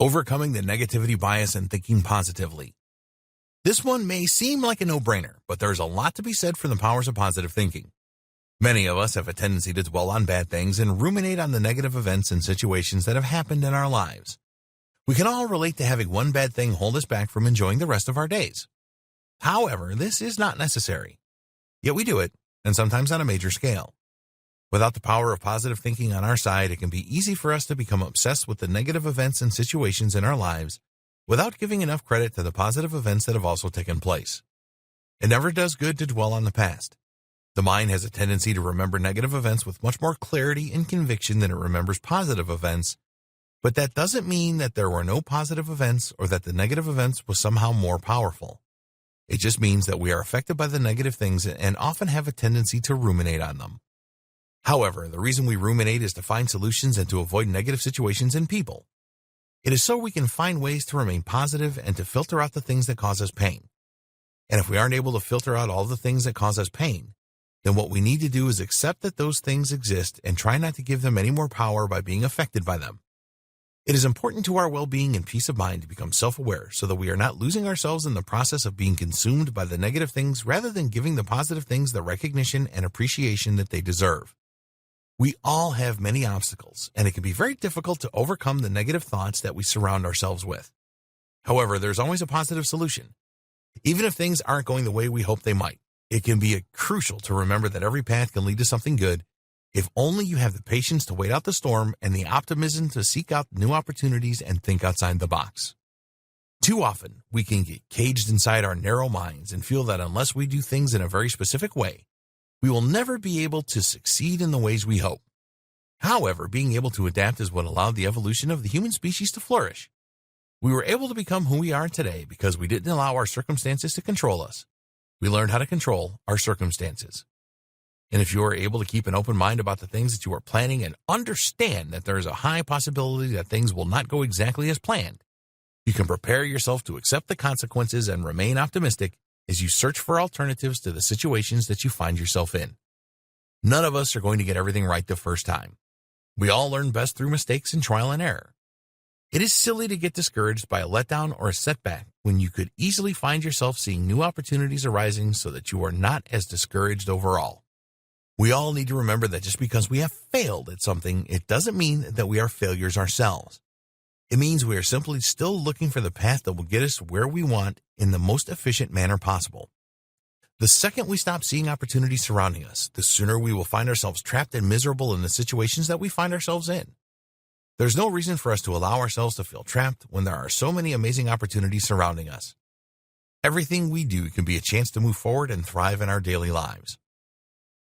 Overcoming the negativity bias and thinking positively. This one may seem like a no-brainer, but there's a lot to be said for the powers of positive thinking. Many of us have a tendency to dwell on bad things and ruminate on the negative events and situations that have happened in our lives. We can all relate to having one bad thing hold us back from enjoying the rest of our days. However, this is not necessary. Yet we do it, and sometimes on a major scale. Without the power of positive thinking on our side, it can be easy for us to become obsessed with the negative events and situations in our lives without giving enough credit to the positive events that have also taken place. It never does good to dwell on the past. The mind has a tendency to remember negative events with much more clarity and conviction than it remembers positive events, but that doesn't mean that there were no positive events or that the negative events was somehow more powerful. It just means that we are affected by the negative things and often have a tendency to ruminate on them. However, the reason we ruminate is to find solutions and to avoid negative situations and people. It is so we can find ways to remain positive and to filter out the things that cause us pain. And if we aren't able to filter out all the things that cause us pain, then what we need to do is accept that those things exist and try not to give them any more power by being affected by them. It is important to our well-being and peace of mind to become self-aware so that we are not losing ourselves in the process of being consumed by the negative things rather than giving the positive things the recognition and appreciation that they deserve. We all have many obstacles, and it can be very difficult to overcome the negative thoughts that we surround ourselves with. However, there's always a positive solution. Even if things aren't going the way we hope they might, it can be crucial to remember that every path can lead to something good if only you have the patience to wait out the storm and the optimism to seek out new opportunities and think outside the box. Too often, we can get caged inside our narrow minds and feel that unless we do things in a very specific way, we will never be able to succeed in the ways we hope. However, being able to adapt is what allowed the evolution of the human species to flourish. We were able to become who we are today because we didn't allow our circumstances to control us. We learned how to control our circumstances. And if you are able to keep an open mind about the things that you are planning and understand that there is a high possibility that things will not go exactly as planned, you can prepare yourself to accept the consequences and remain optimistic as you search for alternatives to the situations that you find yourself in. None of us are going to get everything right the first time. We all learn best through mistakes and trial and error. It is silly to get discouraged by a letdown or a setback when you could easily find yourself seeing new opportunities arising so that you are not as discouraged overall. We all need to remember that just because we have failed at something, it doesn't mean that we are failures ourselves. It means we are simply still looking for the path that will get us where we want in the most efficient manner possible. The second we stop seeing opportunities surrounding us, the sooner we will find ourselves trapped and miserable in the situations that we find ourselves in. There's no reason for us to allow ourselves to feel trapped when there are so many amazing opportunities surrounding us. Everything we do can be a chance to move forward and thrive in our daily lives.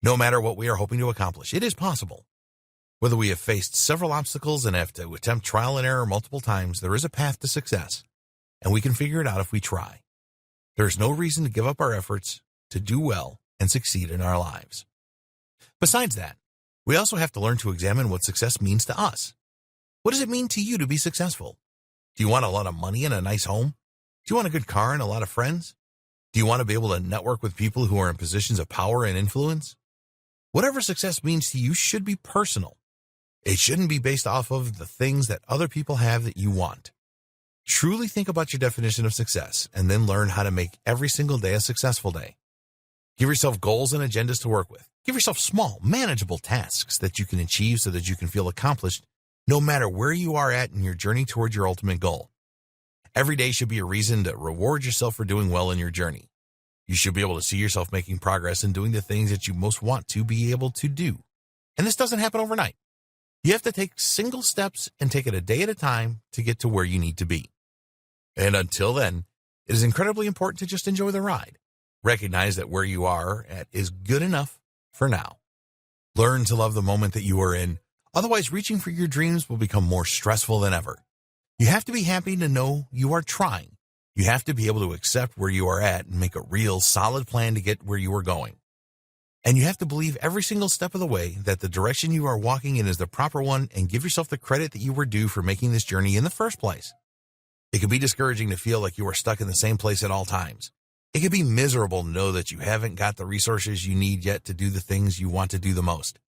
No matter what we are hoping to accomplish, it is possible. Whether we have faced several obstacles and have to attempt trial and error multiple times, there is a path to success, and we can figure it out if we try. There is no reason to give up our efforts to do well and succeed in our lives. Besides that, we also have to learn to examine what success means to us. What does it mean to you to be successful? Do you want a lot of money and a nice home? Do you want a good car and a lot of friends? Do you want to be able to network with people who are in positions of power and influence? Whatever success means to you should be personal. It shouldn't be based off of the things that other people have that you want. Truly think about your definition of success and then learn how to make every single day a successful day. Give yourself goals and agendas to work with. Give yourself small, manageable tasks that you can achieve so that you can feel accomplished no matter where you are at in your journey toward your ultimate goal. Every day should be a reason to reward yourself for doing well in your journey. You should be able to see yourself making progress and doing the things that you most want to be able to do. And this doesn't happen overnight. You have to take single steps and take it a day at a time to get to where you need to be. And until then, it is incredibly important to just enjoy the ride. Recognize that where you are at is good enough for now. Learn to love the moment that you are in. Otherwise, reaching for your dreams will become more stressful than ever. You have to be happy to know you are trying. You have to be able to accept where you are at and make a real, solid plan to get where you are going. And you have to believe every single step of the way that the direction you are walking in is the proper one and give yourself the credit that you were due for making this journey in the first place. It can be discouraging to feel like you are stuck in the same place at all times. It can be miserable to know that you haven't got the resources you need yet to do the things you want to do the most.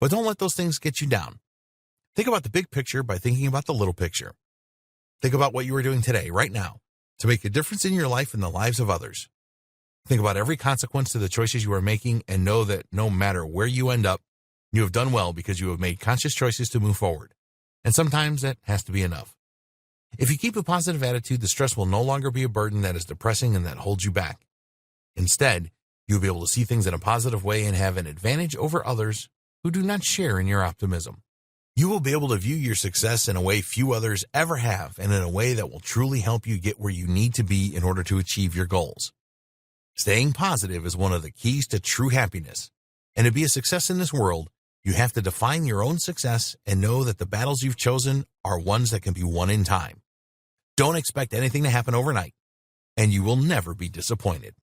But don't let those things get you down. Think about the big picture by thinking about the little picture. Think about what you are doing today, right now, to make a difference in your life and the lives of others. Think about every consequence to the choices you are making and know that no matter where you end up, you have done well because you have made conscious choices to move forward. And sometimes that has to be enough. If you keep a positive attitude, the stress will no longer be a burden that is depressing and that holds you back. Instead, you'll be able to see things in a positive way and have an advantage over others who do not share in your optimism. You will be able to view your success in a way few others ever have, and in a way that will truly help you get where you need to be in order to achieve your goals. Staying positive is one of the keys to true happiness. And to be a success in this world, you have to define your own success and know that the battles you've chosen are ones that can be won in time. Don't expect anything to happen overnight, and you will never be disappointed.